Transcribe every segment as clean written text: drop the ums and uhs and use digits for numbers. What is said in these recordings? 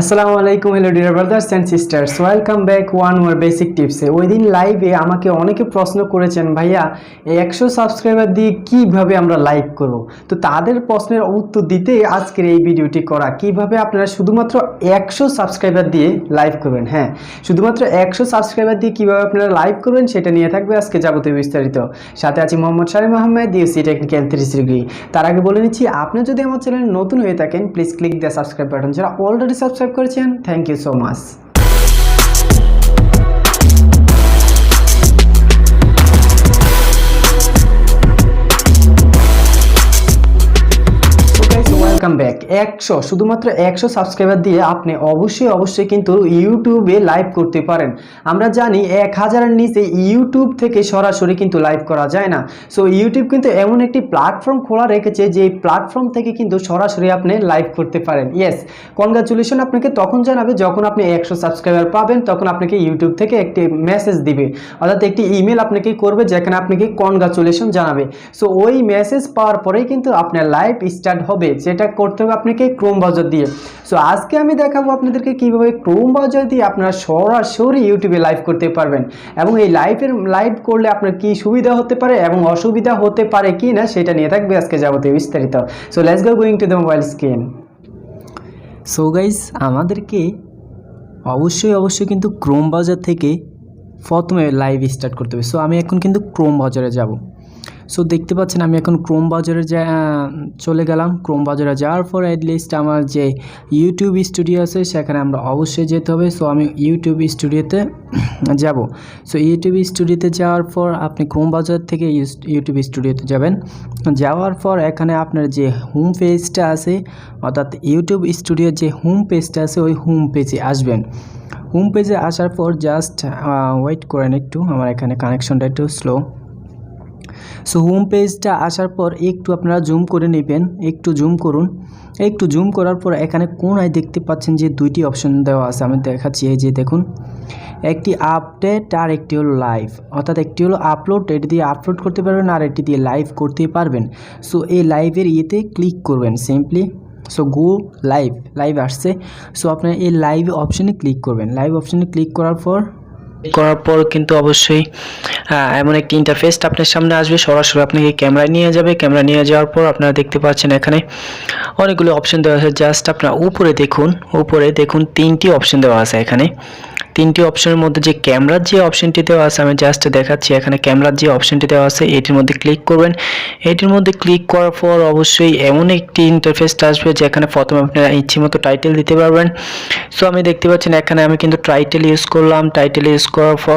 আসসালামু আলাইকুম hello dear brothers and sisters welcome back one more basic টিপসে। ওই দিন লাইভে আমাকে অনেকে প্রশ্ন করেছেন, ভাইয়া এই 100 সাবস্ক্রাইবার দিয়ে কিভাবে আমরা লাইভ করব। তো তাদের প্রশ্নের উত্তর দিতে আজকের এই ভিডিওটি করা, কিভাবে আপনারা শুধুমাত্র 100 সাবস্ক্রাইবার দিয়ে লাইভ করবেন। হ্যাঁ, শুধুমাত্র 100 সাবস্ক্রাইবার দিয়ে কিভাবে আপনারা লাইভ করবেন সেটা নিয়ে থাকবে আজকে যাবতীয় বিস্তারিত। সাথে আছি মোহাম্মদ শারিম আহমেদ, ইউসি টেকনিক্যাল 360 তার আগে বলে নিচ্ছি, আপনি যদি আমার চ্যানেল নতুন হয়ে থাকেন please click the subscribe button. যারা অলরেডি সাবস্ক্রাইব করেছেন thank you so much. Welcome back. 100 শুধুমাত্র 100 সাবস্ক্রাইবার দিয়ে আপনি অবশ্যই কিন্তু ইউটিউবে লাইভ করতে পারেন। আমরা জানি 1000-এর নিচে ইউটিউব থেকে সরাসরি কিন্তু লাইভ করা যায় না। সো ইউটিউব কিন্তু এমন একটি প্ল্যাটফর্ম খোলা রেখেছে যে প্ল্যাটফর্ম থেকে কিন্তু সরাসরি আপনি লাইভ করতে পারেন। ইয়েস, কনগ্রাচুলেশন আপনাকে তখন জানাবে যখন আপনি 100 সাবস্ক্রাইবার পাবেন, তখন আপনাকে ইউটিউব থেকে একটি মেসেজ দিবে, অর্থাৎ একটি ইমেল আপনাকে করবে যেখানে আপনাকে কনগ্রাচুলেশন জানাবে। সো ওই মেসেজ পাওয়ার পরেই কিন্তু আপনার লাইভ স্টার্ট হবে, যেটা করতে হবে আপনাকে ক্রোম ব্রাউজার দিয়ে। সো আজকে আমি দেখাবো আপনাদেরকে কিভাবে ক্রোম ব্রাউজার দিয়ে আপনারা সরাসরি ইউটিউবে লাইভ করতে পারবেন, এবং এই লাইভ করলে আপনার কি সুবিধা হতে পারে এবং অসুবিধা হতে পারে কি না সেটা নিয়ে থাকবে আজকে যাবতীয় বিস্তারিত। So let's go going to the mobile screen. So guys, আমাদেরকে অবশ্যই কিন্তু ক্রোম ব্রাউজার থেকে প্রথমে লাইভ স্টার্ট করতে হবে। সো আমি এখন কিন্তু ক্রোম ব্রাউজারে যাব। সো দেখতে পাচ্ছেন আমি এখন ক্রোম ব্রাউজারে চলে গেলাম। ক্রোম ব্রাউজারে যাওয়ার পর অ্যাটলিস্ট আমার যে ইউটিউব স্টুডিও আছে সেখানে আমরা অবশ্যই যেতে হবে। সো আমি ইউটিউব স্টুডিওতে যাব। সো ইউটিউব স্টুডিওতে যাওয়ার পর আপনি ক্রোম ব্রাউজার থেকে ইউটিউব স্টুডিওতে যাবেন। যাওয়ার পর এখানে আপনার যে হোম পেজটা আছে, অর্থাৎ ইউটিউব স্টুডিওর যে হোম পেজটা আছে ওই হোম পেজে আসবেন। হোম পেজে আসার পর জাস্ট ওয়েট করেন একটু, আমার এখানে কানেকশনটা একটু স্লো। সো হোম পেজটা আসার পর একটু আপনারা জুম করে নেবেন, একটু জুম করুন। একটু জুম করার পর এখানে কোনায় দেখতে পাচ্ছেন যে দুইটি অপশন দেওয়া আছে, আমি দেখাচ্ছি। এই যে দেখুন, একটি আপডেট আর একটি হলো লাইভ, অর্থাৎ একটি হলো আপলোড, এটি দিয়ে আপলোড করতে পারবেন আর এটি দিয়ে লাইভ করতে পারবেন। সো এই লাইভের ইয়েতে ক্লিক করবেন সিম্পলি। সো গো লাইভ আসছে। সো আপনারা এই লাইভ অপশানে ক্লিক করবেন। লাইভ অপশানে ক্লিক করার পর কিন্তু অবশ্যই এমন একটি ইন্টারফেস আপনার সামনে আসবে, সরাসরি আপনাকে ক্যামেরায় নিয়ে যাবে। ক্যামেরা নিয়ে যাওয়ার পর আপনারা দেখতে পাচ্ছেন এখানে অনেকগুলো অপশন দেওয়া আছে। জাস্ট আপনারা উপরে দেখুন 3টি অপশন দেওয়া আছে। এখানে 3টি অপশনের মধ্যে যে ক্যামেরার যে অপশনটি দেওয়া আছে আমি জাস্ট দেখাচ্ছি। এখানে ক্যামেরার যে অপশনটি দেওয়া আছে এটির মধ্যে ক্লিক করবেন। এটির মধ্যে ক্লিক করার পর অবশ্যই এমন একটি ইন্টারফেস আসবে যেখানে প্রথমে আপনারা ইচ্ছে মতো টাইটেল দিতে পারবেন। সো আমি দেখতে পাচ্ছেন এখানে আমি কিন্তু টাইটেল ইউজ করলাম। টাইটেল ইউজ করার পর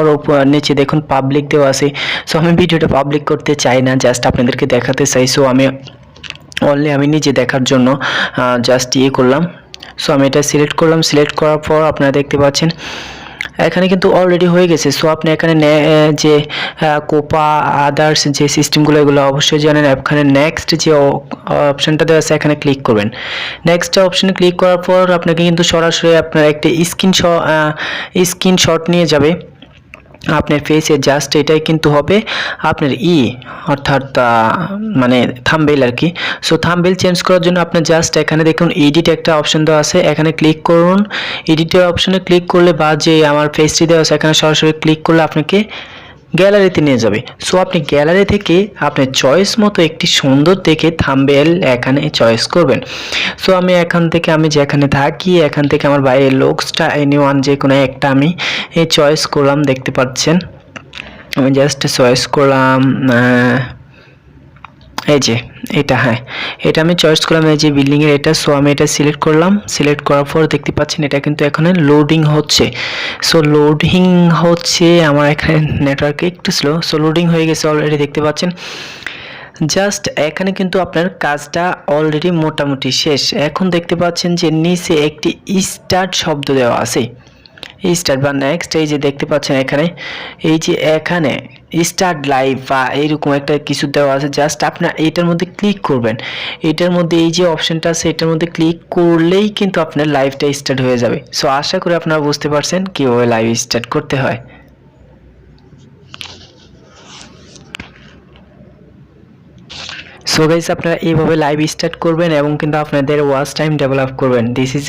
নিচে দেখুন পাবলিক দেওয়া আছে। সো আমি ভিডিওটা পাবলিক করতে চাই না, জাস্ট আপনাদেরকে দেখাতে চাই। সো আমি নিজে দেখার জন্য জাস্ট করলাম। সো আমি এটা সিলেক্ট করলাম। সিলেক্ট করার পর আপনারা দেখতে পাচ্ছেন এখানে কিন্তু অলরেডি হয়ে গেছে। সো আপনি এখানে যে কোপা আদার্স যে সিস্টেমগুলো এগুলো অবশ্যই জানেন। এখানে নেক্সট যে অপশানটা দেওয়া আছে এখানে ক্লিক করবেন। নেক্সট অপশানে ক্লিক করার পর আপনাকে কিন্তু সরাসরি আপনার একটি স্ক্রিনশট নিয়ে যাবে আপনার ফেসে। জাস্ট এটাই কিন্তু হবে আপনার অর্থাৎ মানে থাম্বনেইল আর কি। সো থাম্বনেইল চেঞ্জ করার জন্য আপনি জাস্ট এখানে দেখুন এডিট একটা অপশন দেওয়া আছে, এখানে ক্লিক করুন। এডিটের অপশনে ক্লিক করলে বা যে আমার ফেসটি দেওয়া আছে এখানে সরাসরি ক্লিক করলে আপনাকে গ্যালারিতে নিয়ে যাবে। সো আপনি গ্যালারি থেকে আপনার চয়েস মতো একটি সুন্দর দেখে থাম্বনেইল এখানে চয়েস করবেন। সো আমি এখান থেকে আমি যেখানে থাকি এখান থেকে আমার বাইরের লোকসটা এনিওয়ান যে কোনো একটা আমি চয়েস করলাম। দেখতে পাচ্ছেন আমি জাস্ট চয়েস করলাম এই যে এটা, হ্যাঁ এটা আমি চয়েস করলাম, এই যে বিল্ডিংয়ের এটা। সো আমি এটা সিলেক্ট করলাম। সিলেক্ট করার পর দেখতে পাচ্ছেন এটা কিন্তু এখানে লোডিং হচ্ছে। সো লোডিং হচ্ছে, আমার এখানে নেটওয়ার্ক একটু স্লো। সো লোডিং হয়ে গেছে অলরেডি, দেখতে পাচ্ছেন। জাস্ট এখানে কিন্তু আপনার কাজটা অলরেডি মোটামুটি শেষ। এখন দেখতে পাচ্ছেন যে নিচে একটি স্টার্ট শব্দ দেওয়া আছে, স্টার্ট বা নেক্সট। এই যে দেখতে পাচ্ছেন এখানে এই যে এখানে স্টার্ট লাইভ বা এইরকম একটা কিছু দেওয়া আছে। জাস্ট আপনার এইটার মধ্যে ক্লিক করবেন। এটার মধ্যে এই যে অপশনটা আছে এটার মধ্যে ক্লিক করলেই কিন্তু আপনার লাইভটা স্টার্ট হয়ে যাবে। সো আশা করি আপনারা বুঝতে পারছেন কীভাবে লাইভ স্টার্ট করতে হয়। সো গাইস আপনারা এইভাবে লাইভ স্টার্ট করবেন এবং কিন্তু আপনাদের ওয়াচ টাইম ডেভেলপ করবেন। দিস ইজ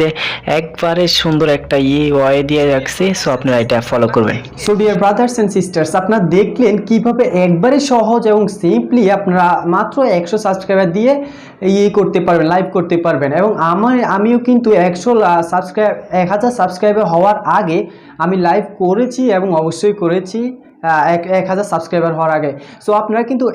একবারে সুন্দর একটা ওয়ে দিয়ে রাখছি, সো আপনারা এটা ফলো করবেন। So dear brothers and sisters, আপনারা দেখলেন কিভাবে একবারে সহজ এবং সিম্পলি আপনারা মাত্র 100 সাবস্ক্রাইবার দিয়ে করতে পারবেন, লাইভ করতে পারবেন। এবং আমিও কিন্তু 1000 সাবস্ক্রাইবার হওয়ার আগে আমি লাইভ করেছি এবং অবশ্যই করেছি 1000 সাবস্ক্রাইবার হওয়ার আগে। সো আপনারা কিন্তু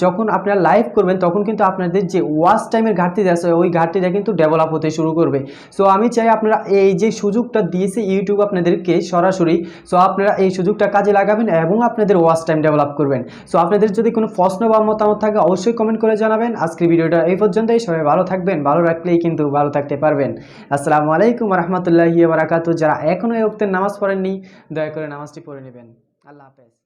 যখন আপনারা লাইভ করবেন তখন কিন্তু আপনাদের যে ওয়াচ টাইমের ঘাটতি আছে ওই ঘাটতিটা কিন্তু ডেভেলপ হতে শুরু করবে। সো আমি চাই আপনারা এই যে সুযোগটা দিয়েছে ইউটিউব আপনাদেরকে সরাসরি, সো আপনারা এই সুযোগটা কাজে লাগাবেন এবং আপনাদের ওয়াচ টাইম ডেভেলপ করবেন। সো আপনাদের যদি কোনো প্রশ্ন বা মতামত থাকে অবশ্যই কমেন্ট করে জানাবেন। আজকের ভিডিওটা এই পর্যন্তই। সবাই ভালো থাকবেন, ভালো রাখলেই কিন্তু ভালো থাকতে পারবেন। আসসালামু আলাইকুম রহমতুল্লাহি ওয়া বারাকাতুহু। যারা এখনও এই ওয়াক্তের নামাজ পড়েননি দয়া করে নামাজটি পড়ে নেবেন। আল্লাহ হাফেজ।